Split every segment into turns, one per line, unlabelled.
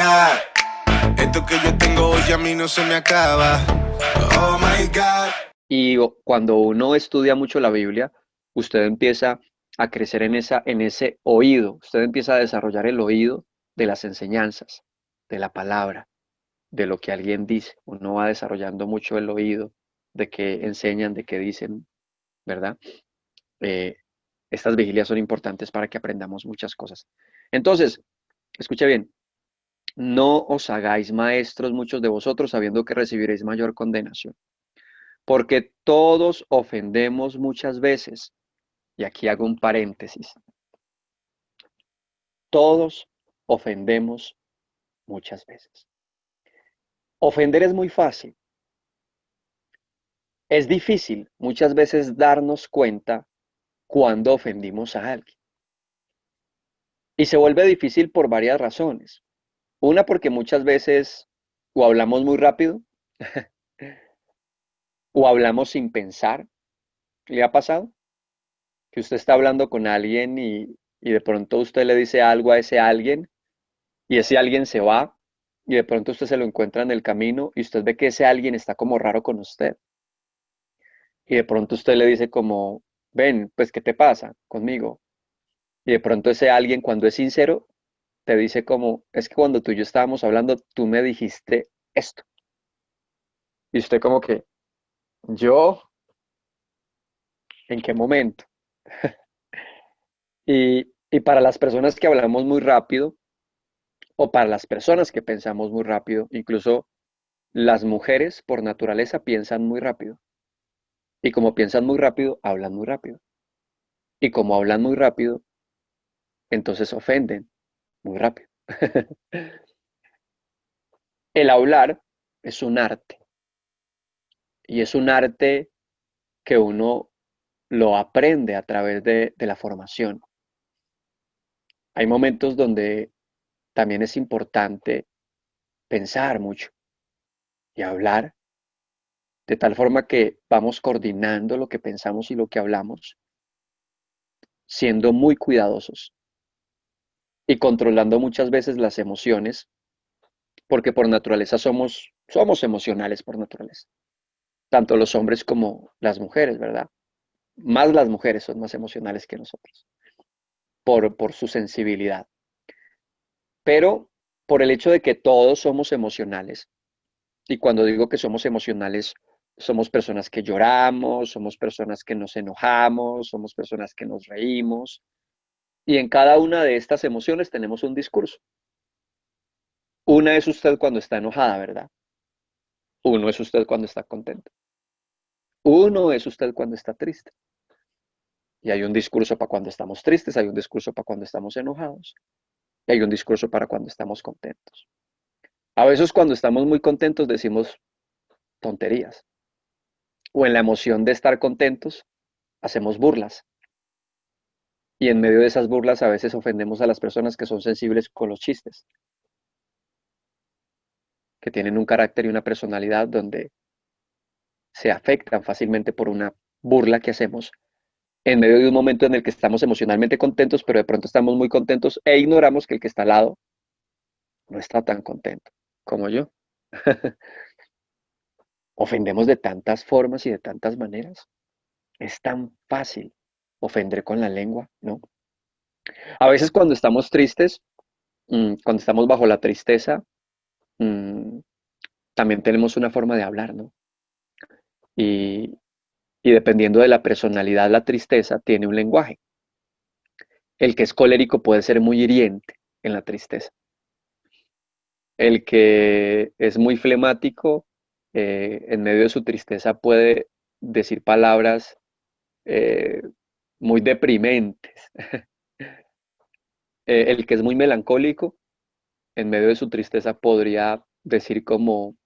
God, esto que yo tengo hoy a mí no se me acaba. Oh my God.
Y cuando uno estudia mucho la Biblia, usted empieza a crecer en ese oído, usted empieza a desarrollar el oído de las enseñanzas, de la palabra, de lo que alguien dice. Uno va desarrollando mucho el oído de qué enseñan, de qué dicen, ¿verdad? Eh, estas vigilias son importantes para que aprendamos muchas cosas. Entonces, escuche bien, no os hagáis maestros muchos de vosotros sabiendo que recibiréis mayor condenación, porque todos ofendemos muchas veces. Y aquí hago un paréntesis. Todos ofendemos muchas veces. Ofender es muy fácil. Es difícil muchas veces darnos cuenta cuando ofendimos a alguien. Y se vuelve difícil por varias razones. Una, porque muchas veces o hablamos muy rápido o hablamos sin pensar. ¿Le ha pasado? Que usted está hablando con alguien y de pronto usted le dice algo a ese alguien y ese alguien se va y de pronto usted se lo encuentra en el camino y usted ve que ese alguien está como raro con usted y de pronto usted le dice como, ven, pues, ¿qué te pasa conmigo? Y de pronto ese alguien, cuando es sincero, te dice como, es que cuando tú y yo estábamos hablando, tú me dijiste esto. Y usted como que, ¿yo? ¿En qué momento? Y para las personas que hablamos muy rápido, o para las personas que pensamos muy rápido, incluso las mujeres por naturaleza piensan muy rápido. Y como piensan muy rápido, hablan muy rápido. Y como hablan muy rápido, entonces ofenden muy rápido. El hablar es un arte. Y es un arte que uno lo aprende a través de la formación. Hay momentos donde también es importante pensar mucho y hablar de tal forma que vamos coordinando lo que pensamos y lo que hablamos, siendo muy cuidadosos y controlando muchas veces las emociones, porque por naturaleza somos emocionales por naturaleza, tanto los hombres como las mujeres, ¿verdad? Más las mujeres son más emocionales que nosotros, por su sensibilidad. Pero por el hecho de que todos somos emocionales, y cuando digo que somos emocionales, somos personas que lloramos, somos personas que nos enojamos, somos personas que nos reímos, y en cada una de estas emociones tenemos un discurso. Una es usted cuando está enojada, ¿verdad? Uno es usted cuando está contento. Uno es usted cuando está triste. Y hay un discurso para cuando estamos tristes, hay un discurso para cuando estamos enojados, y hay un discurso para cuando estamos contentos. A veces cuando estamos muy contentos decimos tonterías, o en la emoción de estar contentos hacemos burlas, y en medio de esas burlas a veces ofendemos a las personas que son sensibles con los chistes, que tienen un carácter y una personalidad donde se afectan fácilmente por una burla que hacemos en medio de un momento en el que estamos emocionalmente contentos, pero de pronto estamos muy contentos e ignoramos que el que está al lado no está tan contento como yo. Ofendemos de tantas formas y de tantas maneras. Es tan fácil ofender con la lengua, ¿no? A veces cuando estamos tristes, cuando estamos bajo la tristeza, mm, también tenemos una forma de hablar, ¿no? Y, y dependiendo de la personalidad, la tristeza tiene un lenguaje. El que es colérico puede ser muy hiriente en la tristeza. El que es muy flemático, en medio de su tristeza puede decir palabras eh, muy deprimentes. El que es muy melancólico, en medio de su tristeza podría decir como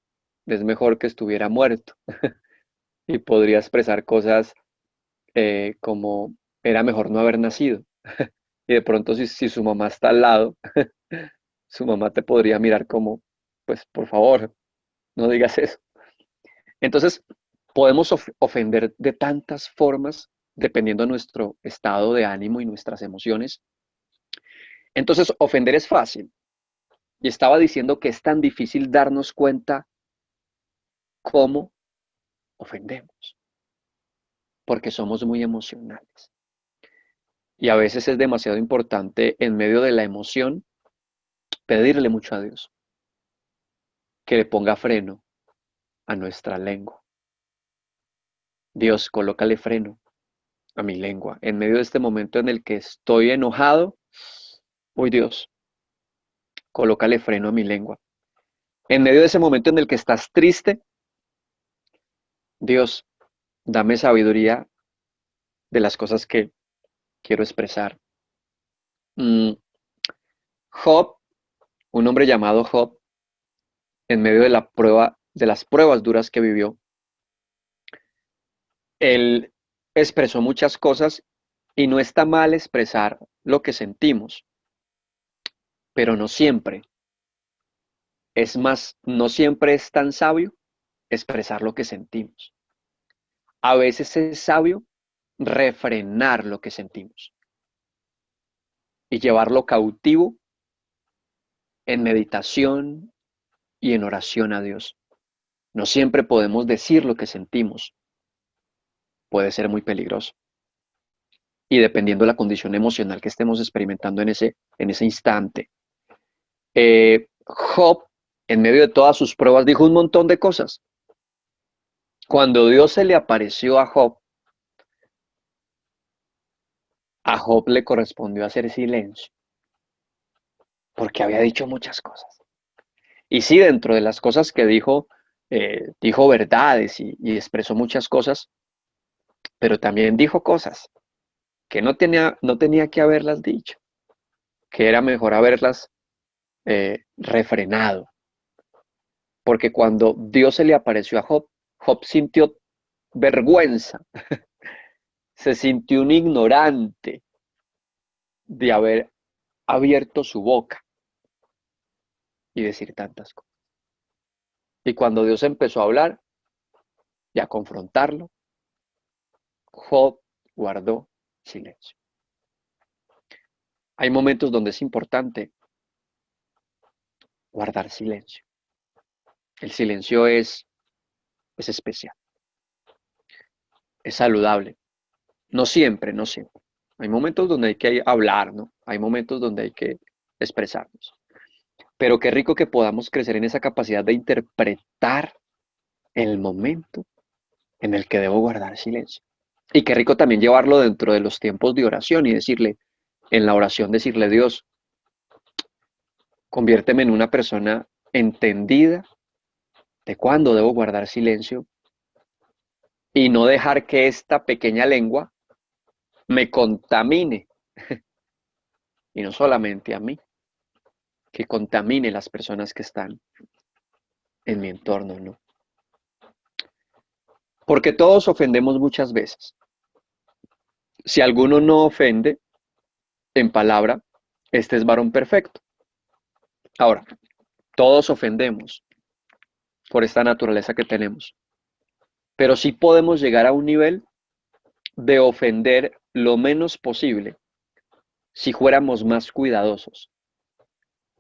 es mejor que estuviera muerto y podría expresar cosas como era mejor no haber nacido. Y de pronto si su mamá está al lado, su mamá te podría mirar como, pues por favor, no digas eso. Entonces, podemos ofender de tantas formas dependiendo de nuestro estado de ánimo y nuestras emociones. Entonces, ofender es fácil. Y estaba diciendo que es tan difícil darnos cuenta cómo ofendemos, porque somos muy emocionales. Y a veces es demasiado importante en medio de la emoción pedirle mucho a Dios que le ponga freno a nuestra lengua. Dios, colócale freno a mi lengua. En medio de este momento en el que estoy enojado, uy Dios, colócale freno a mi lengua. En medio de ese momento en el que estás triste, Dios, dame sabiduría de las cosas que quiero expresar. Job, un hombre llamado Job, en medio de la prueba, de las pruebas duras que vivió, él expresó muchas cosas y no está mal expresar lo que sentimos, pero no siempre. Es más, no siempre es tan sabio expresar lo que sentimos. A veces es sabio refrenar lo que sentimos y llevarlo cautivo en meditación y en oración a Dios. No siempre podemos decir lo que sentimos. Puede ser muy peligroso. Y dependiendo de la condición emocional que estemos experimentando en ese instante. Job, en medio de todas sus pruebas, dijo un montón de cosas. Cuando Dios se le apareció a Job le correspondió hacer silencio, porque había dicho muchas cosas. Y sí, dentro de las cosas que dijo, dijo verdades y expresó muchas cosas, pero también dijo cosas que no tenía que haberlas dicho, que era mejor haberlas refrenado. Porque cuando Dios se le apareció a Job, Job sintió vergüenza, se sintió un ignorante de haber abierto su boca y decir tantas cosas. Y cuando Dios empezó a hablar y a confrontarlo, Job guardó silencio. Hay momentos donde es importante guardar silencio. El silencio es especial, es saludable. No siempre, no siempre. Hay momentos donde hay que hablar, ¿no? Hay momentos donde hay que expresarnos. Pero qué rico que podamos crecer en esa capacidad de interpretar el momento en el que debo guardar silencio. Y qué rico también llevarlo dentro de los tiempos de oración y decirle, en la oración decirle, Dios, conviérteme en una persona entendida de cuándo debo guardar silencio y no dejar que esta pequeña lengua me contamine. Y no solamente a mí, que contamine las personas que están en mi entorno, ¿no? Porque todos ofendemos muchas veces. Si alguno no ofende en palabra, este es varón perfecto. Ahora, todos ofendemos por esta naturaleza que tenemos, pero sí podemos llegar a un nivel de ofender lo menos posible si fuéramos más cuidadosos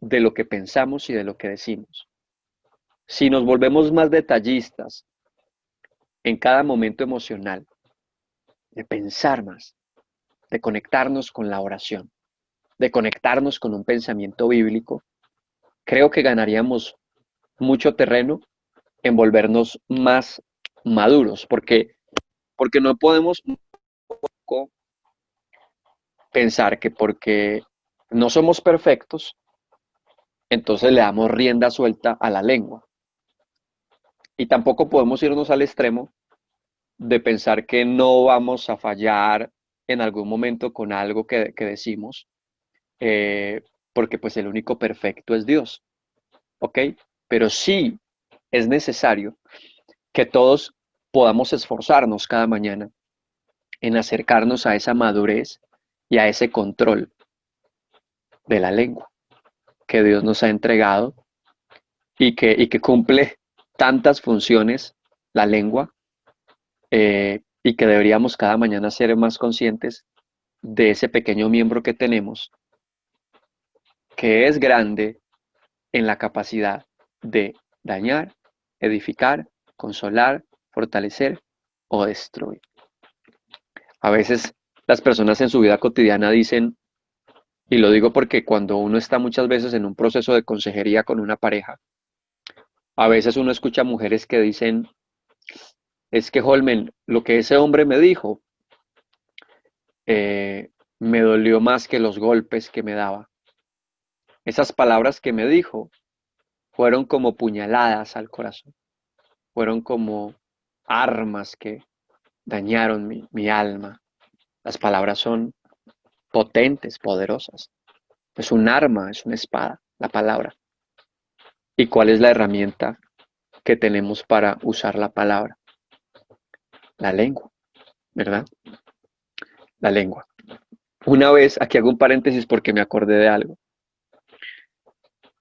de lo que pensamos y de lo que decimos. Si nos volvemos más detallistas en cada momento emocional, de pensar más, de conectarnos con la oración, de conectarnos con un pensamiento bíblico, creo que ganaríamos mucho terreno en volvernos más maduros, porque no podemos pensar que porque no somos perfectos, entonces le damos rienda suelta a la lengua. Y tampoco podemos irnos al extremo de pensar que no vamos a fallar en algún momento con algo que decimos, porque pues el único perfecto es Dios, ¿ok? Pero sí es necesario que todos podamos esforzarnos cada mañana en acercarnos a esa madurez y a ese control de la lengua que Dios nos ha entregado y que cumple tantas funciones la lengua, y que deberíamos cada mañana ser más conscientes de ese pequeño miembro que tenemos, que es grande, en la capacidad de dañar, edificar, consolar, fortalecer o destruir. A veces las personas en su vida cotidiana dicen, y lo digo porque cuando uno está muchas veces en un proceso de consejería con una pareja, a veces uno escucha mujeres que dicen, es que Holmen, lo que ese hombre me dijo, eh, me dolió más que los golpes que me daba. Esas palabras que me dijo fueron como puñaladas al corazón, fueron como armas que dañaron mi alma. Las palabras son potentes, poderosas. Es un arma, es una espada, la palabra. ¿Y cuál es la herramienta que tenemos para usar la palabra? La lengua, ¿verdad? La lengua. Una vez, aquí hago un paréntesis porque me acordé de algo.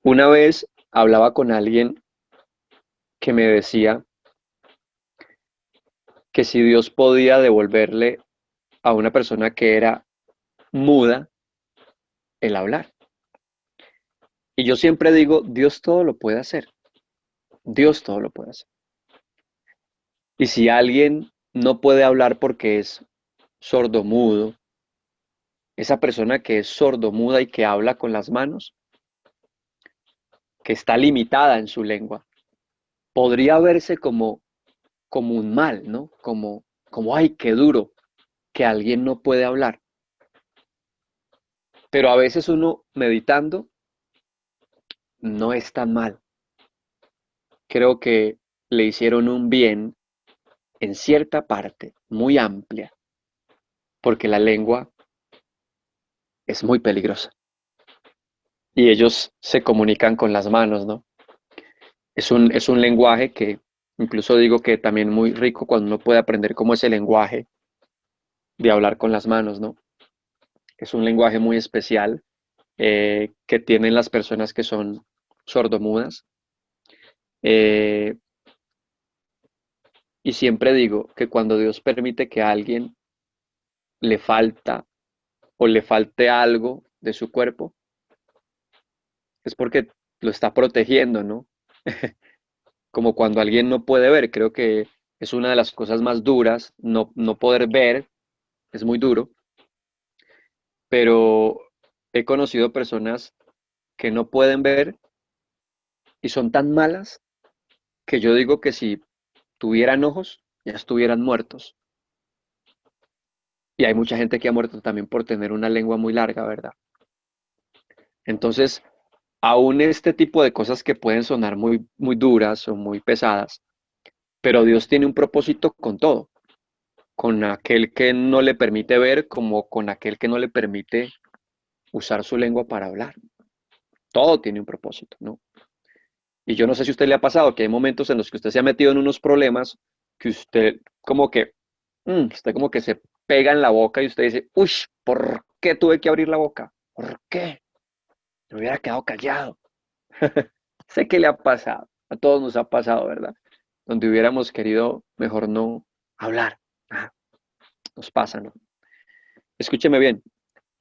Una vez hablaba con alguien que me decía que si Dios podía devolverle a una persona que era muda el hablar. Y yo siempre digo, Dios todo lo puede hacer. Dios todo lo puede hacer. Y si alguien no puede hablar porque es sordomudo, esa persona que es sordomuda y que habla con las manos, que está limitada en su lengua, podría verse como un mal, ¿no? Como, ay, qué duro que alguien no puede hablar. Pero a veces uno meditando no es tan mal. Creo que le hicieron un bien en cierta parte muy amplia, porque la lengua es muy peligrosa. Y ellos se comunican con las manos, ¿no? Es un lenguaje que incluso digo que también muy rico cuando uno puede aprender cómo es el lenguaje de hablar con las manos, ¿no? Es un lenguaje muy especial que tienen las personas que son sordomudas. Eh, y siempre digo que cuando Dios permite que a alguien le falta o le falte algo de su cuerpo, es porque lo está protegiendo, ¿no? Como cuando alguien no puede ver, creo que es una de las cosas más duras, no poder ver, es muy duro, pero he conocido personas que no pueden ver y son tan malas que yo digo que si tuvieran ojos, ya estuvieran muertos. Y hay mucha gente que ha muerto también por tener una lengua muy larga, ¿verdad? Entonces, aún este tipo de cosas que pueden sonar muy, muy duras o muy pesadas, pero Dios tiene un propósito con todo, con aquel que no le permite ver como con aquel que no le permite usar su lengua para hablar. Todo tiene un propósito, ¿no? Y yo no sé si a usted le ha pasado que hay momentos en los que usted se ha metido en unos problemas que usted como que se pega en la boca y usted dice, uy, ¿por qué tuve que abrir la boca? ¿Por qué? Me hubiera quedado callado. Sé que le ha pasado, a todos nos ha pasado, ¿verdad? Donde hubiéramos querido mejor no hablar. Ah, nos pasa, ¿no? Escúcheme bien,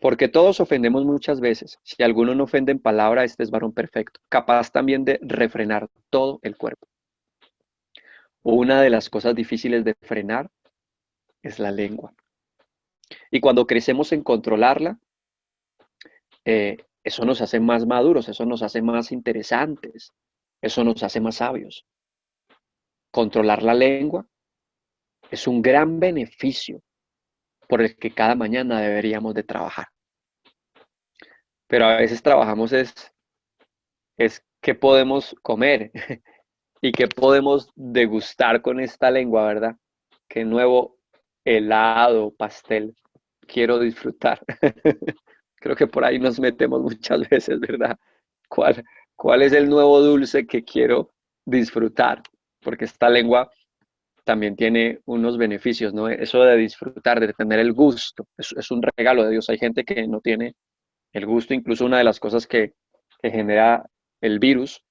porque todos ofendemos muchas veces. Si alguno no ofende en palabra, este es varón perfecto, capaz también de refrenar todo el cuerpo. Una de las cosas difíciles de frenar es la lengua. Y cuando crecemos en controlarla, eso nos hace más maduros, eso nos hace más interesantes, eso nos hace más sabios. Controlar la lengua es un gran beneficio por el que cada mañana deberíamos de trabajar. Pero a veces trabajamos es qué podemos comer y qué podemos degustar con esta lengua, ¿verdad? Qué nuevo helado, pastel quiero disfrutar. Creo que por ahí nos metemos muchas veces, ¿verdad? ¿Cuál, cuál es el nuevo dulce que quiero disfrutar? Porque esta lengua también tiene unos beneficios, ¿no? Eso de disfrutar, de tener el gusto, es un regalo de Dios. Hay gente que no tiene el gusto, incluso una de las cosas que genera el virus,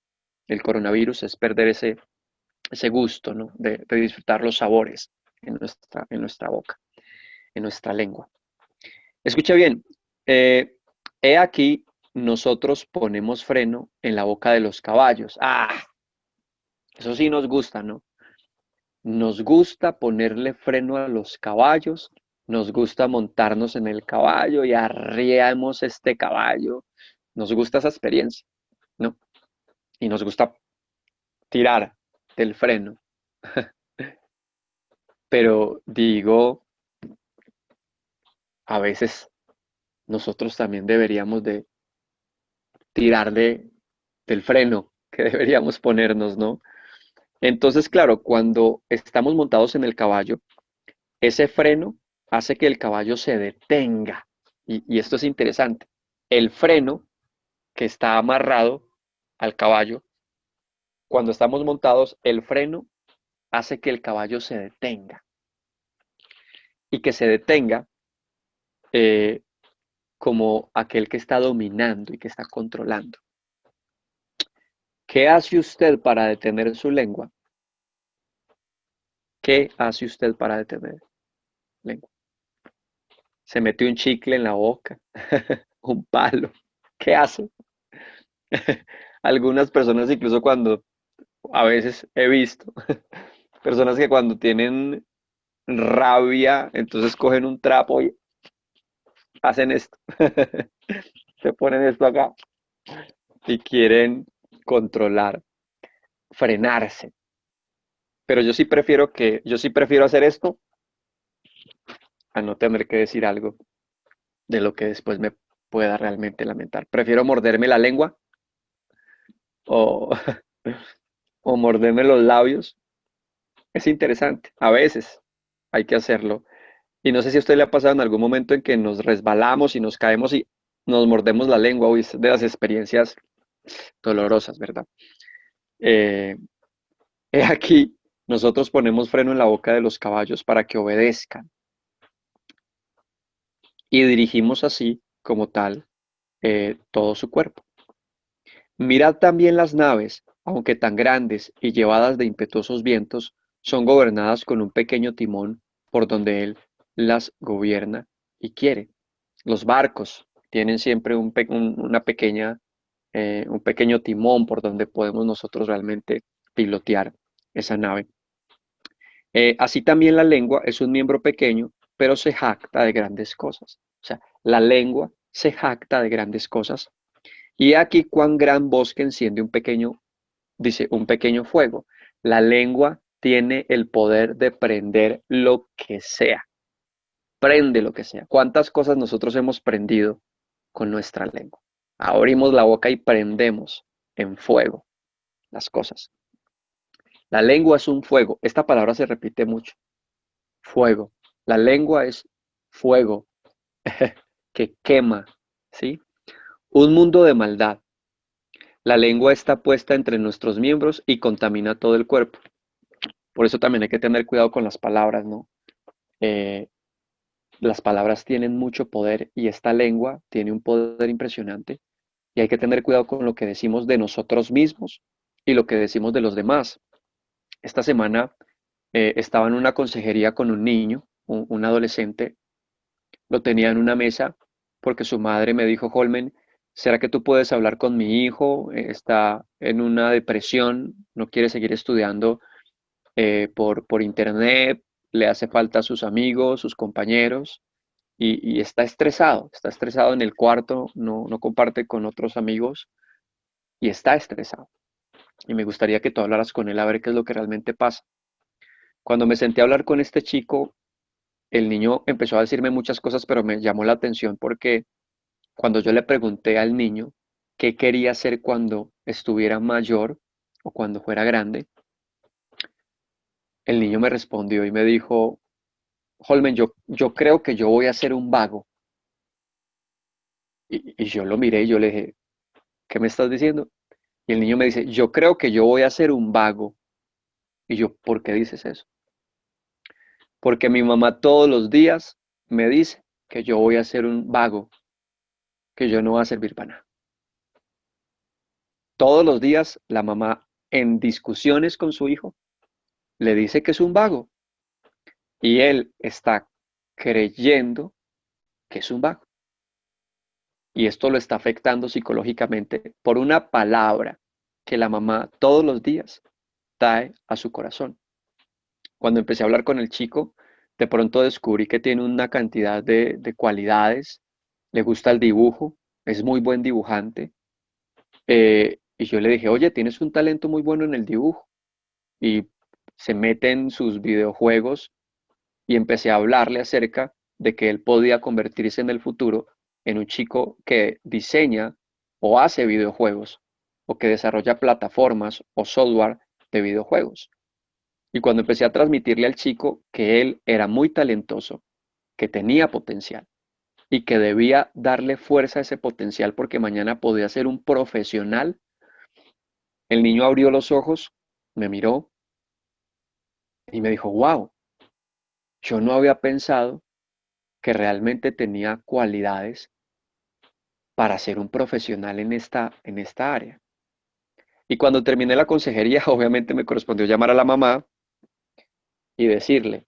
el coronavirus, es perder ese gusto, ¿no? De disfrutar los sabores en nuestra boca, en nuestra lengua. Escucha bien, he aquí nosotros ponemos freno en la boca de los caballos. Ah, eso sí nos gusta, ¿no? Nos gusta ponerle freno a los caballos, nos gusta montarnos en el caballo y arriamos este caballo. Nos gusta esa experiencia, ¿no? Y nos gusta tirar del freno. Pero digo, a veces nosotros también deberíamos de tirarle del freno que deberíamos ponernos, ¿no? Entonces, claro, cuando estamos montados en el caballo, ese freno hace que el caballo se detenga. Y esto es interesante. El freno que está amarrado al caballo, cuando estamos montados, el freno hace que el caballo se detenga. Y que se detenga eh, como aquel que está dominando y que está controlando. ¿Qué hace usted para detener su lengua? ¿Qué hace usted para detener lengua? Se mete un chicle en la boca, un palo. ¿Qué hace? Algunas personas incluso cuando, a veces he visto, personas que cuando tienen rabia, entonces cogen un trapo y hacen esto. Se ponen esto acá y quieren controlar, frenarse. Pero yo sí prefiero hacer esto a no tener que decir algo de lo que después me pueda realmente lamentar. Prefiero morderme la lengua o, o morderme los labios. Es interesante. A veces hay que hacerlo. Y no sé si a usted le ha pasado en algún momento en que nos resbalamos y nos caemos y nos mordemos la lengua. Uy, es de las experiencias dolorosas, ¿verdad? Eh, aquí, nosotros ponemos freno en la boca de los caballos para que obedezcan y dirigimos así, como tal, todo su cuerpo. Mirad también las naves, aunque tan grandes y llevadas de impetuosos vientos, son gobernadas con un pequeño timón por donde él las gobierna y quiere. Los barcos tienen siempre un pequeño timón por donde podemos nosotros realmente pilotear esa nave. Así también la lengua es un miembro pequeño, pero se jacta de grandes cosas. O sea, la lengua se jacta de grandes cosas. Y aquí cuán gran bosque enciende un pequeño fuego. La lengua tiene el poder de prender lo que sea. Prende lo que sea. ¿Cuántas cosas nosotros hemos prendido con nuestra lengua? Abrimos la boca y prendemos en fuego las cosas. La lengua es un fuego. Esta palabra se repite mucho. Fuego. La lengua es fuego que quema, ¿sí? Un mundo de maldad. La lengua está puesta entre nuestros miembros y contamina todo el cuerpo. Por eso también hay que tener cuidado con las palabras, ¿no? Eh, las palabras tienen mucho poder y esta lengua tiene un poder impresionante y hay que tener cuidado con lo que decimos de nosotros mismos y lo que decimos de los demás. Esta semana estaba en una consejería con un niño, un adolescente, lo tenía en una mesa porque su madre me dijo, Holmen, ¿será que tú puedes hablar con mi hijo? Está en una depresión, no quiere seguir estudiando por internet, le hace falta a sus amigos, sus compañeros y está estresado en el cuarto, no comparte con otros amigos y está estresado. Y me gustaría que tú hablaras con él a ver qué es lo que realmente pasa. Cuando me senté a hablar con este chico, el niño empezó a decirme muchas cosas, pero me llamó la atención porque cuando yo le pregunté al niño qué quería hacer cuando estuviera mayor o cuando fuera grande, el niño me respondió y me dijo, Holmen, yo creo que yo voy a ser un vago. Y yo lo miré y yo le dije, ¿qué me estás diciendo? Y el niño me dice, yo creo que yo voy a ser un vago. Y yo, ¿por qué dices eso? Porque mi mamá todos los días me dice que yo voy a ser un vago, que yo no voy a servir para nada. Todos los días la mamá en discusiones con su hijo le dice que es un vago y él está creyendo que es un vago. y esto lo está afectando psicológicamente por una palabra que la mamá todos los días trae a su corazón. Cuando empecé a hablar con el chico, de pronto descubrí que tiene una cantidad de cualidades, le gusta el dibujo, es muy buen dibujante, y yo le dije, oye, tienes un talento muy bueno en el dibujo, y se mete en sus videojuegos y empecé a hablarle acerca de que él podía convertirse en el futuro en un chico que diseña o hace videojuegos o que desarrolla plataformas o software de videojuegos. Y cuando empecé a transmitirle al chico que él era muy talentoso, que tenía potencial y que debía darle fuerza a ese potencial porque mañana podía ser un profesional, el niño abrió los ojos, me miró y me dijo, wow, yo no había pensado que realmente tenía cualidades para ser un profesional en esta área. Y cuando terminé la consejería, obviamente me correspondió llamar a la mamá y decirle,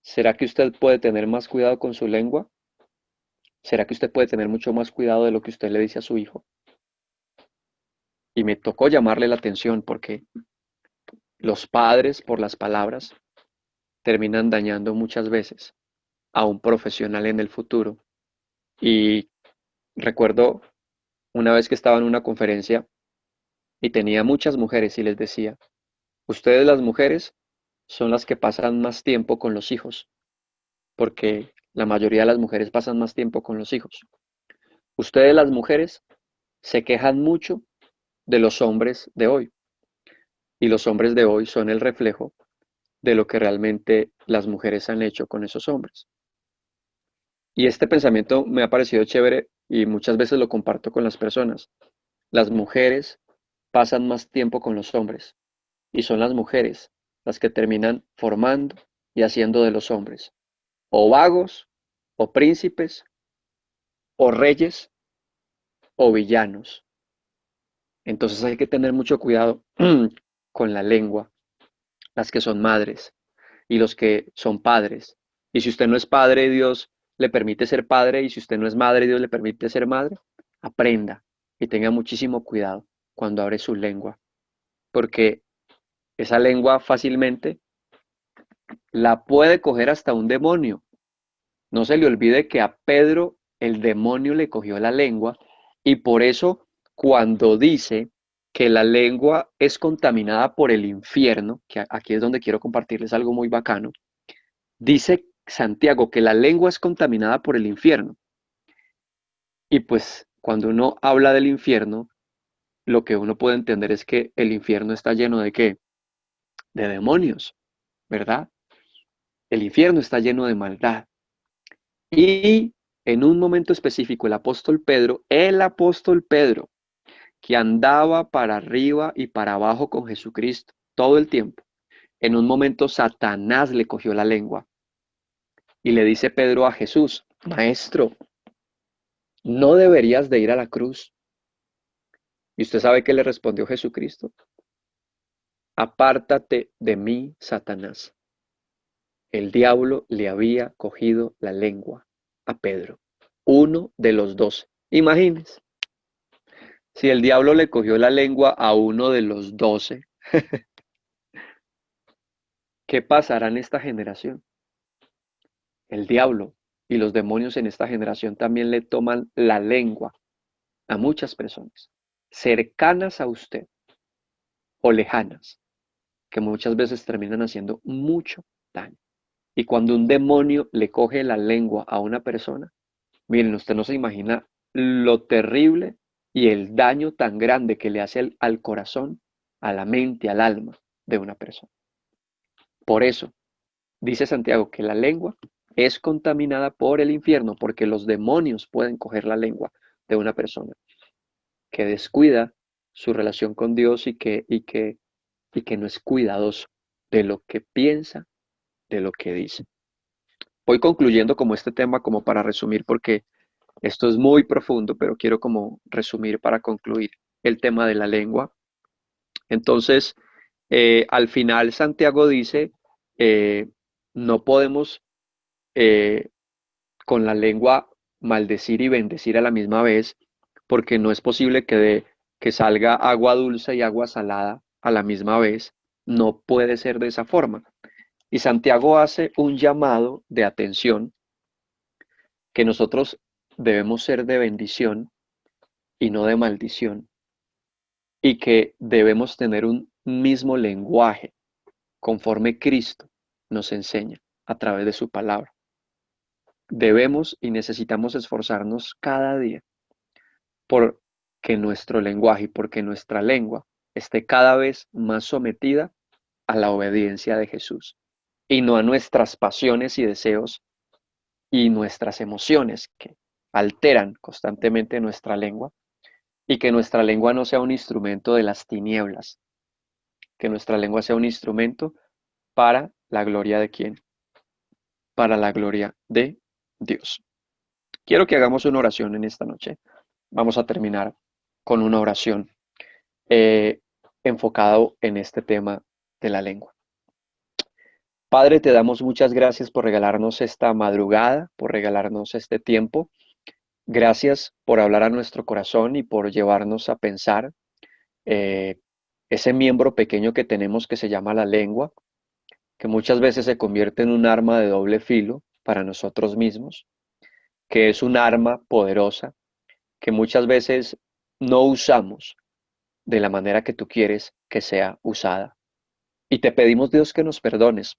¿será que usted puede tener más cuidado con su lengua? ¿Será que usted puede tener mucho más cuidado de lo que usted le dice a su hijo? Y me tocó llamarle la atención porque los padres, por las palabras, terminan dañando muchas veces a un profesional en el futuro. Y recuerdo una vez que estaba en una conferencia y tenía muchas mujeres y les decía, ustedes las mujeres son las que pasan más tiempo con los hijos, porque la mayoría de las mujeres pasan más tiempo con los hijos. Ustedes las mujeres se quejan mucho de los hombres de hoy, y los hombres de hoy son el reflejo de lo que realmente las mujeres han hecho con esos hombres. Y este pensamiento me ha parecido chévere y muchas veces lo comparto con las personas. Las mujeres pasan más tiempo con los hombres y son las mujeres las que terminan formando y haciendo de los hombres o vagos, o príncipes, o reyes, o villanos. Entonces hay que tener mucho cuidado con la lengua, las que son madres y los que son padres. Y si usted no es padre, Dios le permite ser padre, y si usted no es madre, Dios le permite ser madre, aprenda y tenga muchísimo cuidado cuando abre su lengua, porque esa lengua fácilmente la puede coger hasta un demonio. No se le olvide que a Pedro el demonio le cogió la lengua, y por eso cuando dice que la lengua es contaminada por el infierno, que aquí es donde quiero compartirles algo muy bacano, dice Santiago que la lengua es contaminada por el infierno. Y pues cuando uno habla del infierno, lo que uno puede entender es que el infierno está lleno de ¿qué? De demonios, ¿verdad? El infierno está lleno de maldad. Y en un momento específico, el apóstol Pedro, que andaba para arriba y para abajo con Jesucristo todo el tiempo, en un momento Satanás le cogió la lengua y le dice Pedro a Jesús, Maestro, ¿no deberías de ir a la cruz? Y usted sabe qué le respondió Jesucristo. Apártate de mí, Satanás. El diablo le había cogido la lengua a Pedro, uno de los 12. Imagínense. Si el diablo le cogió la lengua a uno de los 12, ¿qué pasará en esta generación? El diablo y los demonios en esta generación también le toman la lengua a muchas personas, cercanas a usted o lejanas, que muchas veces terminan haciendo mucho daño. Y cuando un demonio le coge la lengua a una persona, miren, usted no se imagina lo terrible y el daño tan grande que le hace al corazón, a la mente, al alma de una persona. Por eso, dice Santiago que la lengua es contaminada por el infierno, porque los demonios pueden coger la lengua de una persona que descuida su relación con Dios y que no es cuidadoso de lo que piensa, de lo que dice. Voy concluyendo como este tema, como para resumir, porque esto es muy profundo, pero quiero como resumir para concluir el tema de la lengua. Entonces, al final Santiago dice, no podemos con la lengua maldecir y bendecir a la misma vez, porque no es posible que salga agua dulce y agua salada a la misma vez. No puede ser de esa forma. Y Santiago hace un llamado de atención que nosotros debemos ser de bendición y no de maldición, y que debemos tener un mismo lenguaje conforme Cristo nos enseña a través de su palabra. Debemos y necesitamos esforzarnos cada día por que nuestro lenguaje y porque nuestra lengua esté cada vez más sometida a la obediencia de Jesús y no a nuestras pasiones y deseos y nuestras emociones que alteran constantemente nuestra lengua, y que nuestra lengua no sea un instrumento de las tinieblas, que nuestra lengua sea un instrumento para la gloria de quién, para la gloria de Dios. Quiero que hagamos una oración en esta noche. Vamos a terminar con una oración eh, enfocado en este tema de la lengua. Padre, te damos muchas gracias por regalarnos esta madrugada, por regalarnos este tiempo. Gracias por hablar a nuestro corazón y por llevarnos a pensar eh, ese miembro pequeño que tenemos que se llama la lengua, que muchas veces se convierte en un arma de doble filo para nosotros mismos, que es un arma poderosa, que muchas veces no usamos de la manera que tú quieres que sea usada. Y te pedimos, Dios, que nos perdones,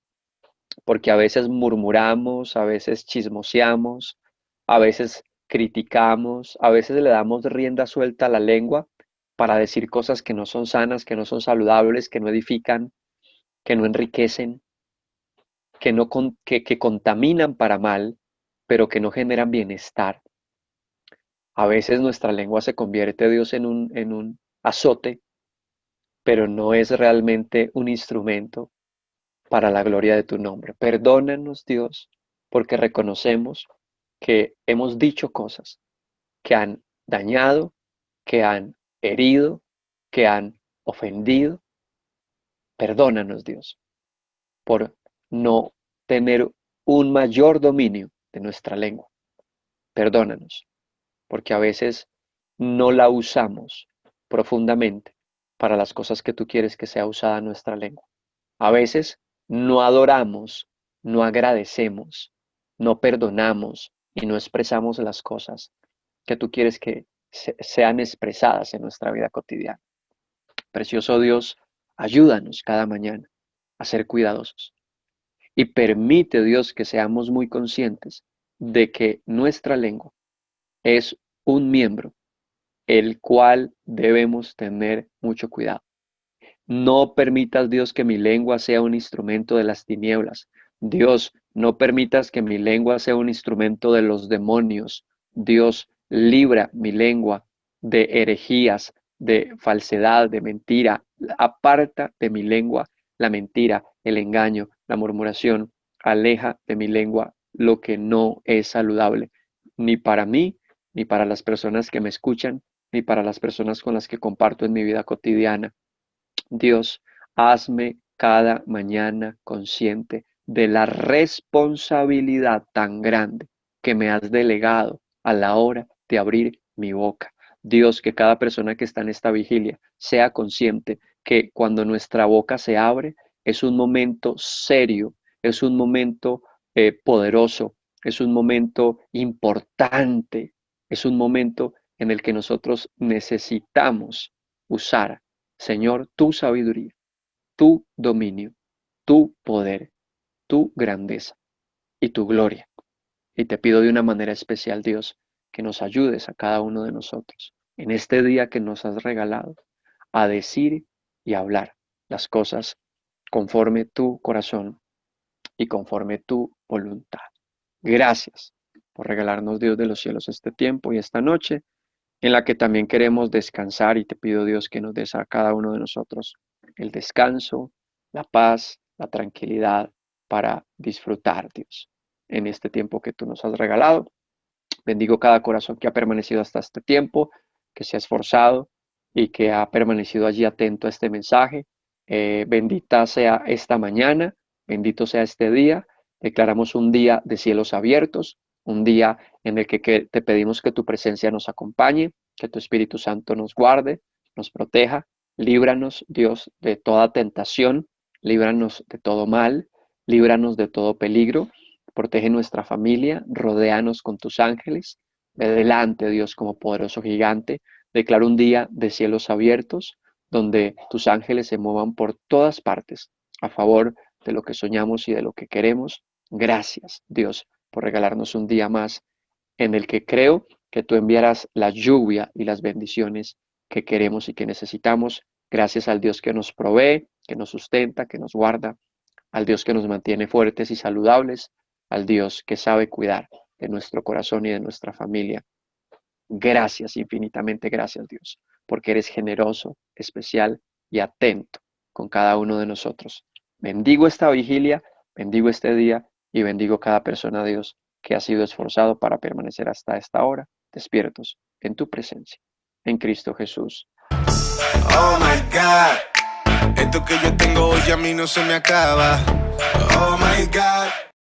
porque a veces murmuramos, a veces chismoseamos, a veces criticamos, a veces le damos rienda suelta a la lengua para decir cosas que no son sanas, que no son saludables, que no edifican, que no enriquecen, que contaminan para mal, pero que no generan bienestar. A veces nuestra lengua se convierte, Dios, en un azote, pero no es realmente un instrumento para la gloria de tu nombre. Perdónanos, Dios, porque reconocemos que hemos dicho cosas que han dañado, que han herido, que han ofendido. Perdónanos, Dios, por no tener un mayor dominio de nuestra lengua. Perdónanos, porque a veces no la usamos profundamente para las cosas que tú quieres que sea usada nuestra lengua. A veces no adoramos, no agradecemos, no perdonamos y no expresamos las cosas que tú quieres que sean expresadas en nuestra vida cotidiana. Precioso Dios, ayúdanos cada mañana a ser cuidadosos y permite, Dios, que seamos muy conscientes de que nuestra lengua es un miembro el cual debemos tener mucho cuidado. No permitas, Dios, que mi lengua sea un instrumento de las tinieblas. Dios, no permitas que mi lengua sea un instrumento de los demonios. Dios, libra mi lengua de herejías, de falsedad, de mentira. Aparta de mi lengua la mentira, el engaño, la murmuración. Aleja de mi lengua lo que no es saludable, ni para mí, ni para las personas que me escuchan, ni para las personas con las que comparto en mi vida cotidiana. Dios, hazme cada mañana consciente de la responsabilidad tan grande que me has delegado a la hora de abrir mi boca. Dios, que cada persona que está en esta vigilia sea consciente que cuando nuestra boca se abre es un momento serio, es un momento poderoso, es un momento importante, es un momento en el que nosotros necesitamos usar, Señor, tu sabiduría, tu dominio, tu poder, tu grandeza y tu gloria. Y te pido de una manera especial, Dios, que nos ayudes a cada uno de nosotros en este día que nos has regalado a decir y hablar las cosas conforme tu corazón y conforme tu voluntad. Gracias por regalarnos, Dios de los cielos, este tiempo y esta noche en la que también queremos descansar, y te pido, Dios, que nos des a cada uno de nosotros el descanso, la paz, la tranquilidad para disfrutar, Dios, en este tiempo que tú nos has regalado. Bendigo cada corazón que ha permanecido hasta este tiempo, que se ha esforzado y que ha permanecido allí atento a este mensaje. Bendita sea esta mañana, bendito sea este día. Declaramos un día de cielos abiertos, un día en el que te pedimos que tu presencia nos acompañe, que tu Espíritu Santo nos guarde, nos proteja. Líbranos, Dios, de toda tentación, líbranos de todo mal, líbranos de todo peligro, protege nuestra familia, rodéanos con tus ángeles, ve delante, Dios, como poderoso gigante. Declaro un día de cielos abiertos, donde tus ángeles se muevan por todas partes a favor de lo que soñamos y de lo que queremos. Gracias, Dios, por regalarnos un día más en el que creo que tú enviarás la lluvia y las bendiciones que queremos y que necesitamos. Gracias al Dios que nos provee, que nos sustenta, que nos guarda, al Dios que nos mantiene fuertes y saludables, al Dios que sabe cuidar de nuestro corazón y de nuestra familia. Gracias, infinitamente gracias, Dios, porque eres generoso, especial y atento con cada uno de nosotros. Bendigo esta vigilia, bendigo este día y bendigo cada persona, Dios, que ha sido esforzado para permanecer hasta esta hora, despiertos en tu presencia. En Cristo Jesús.
Oh my God, esto que yo tengo hoy a mí no se me acaba. Oh my God.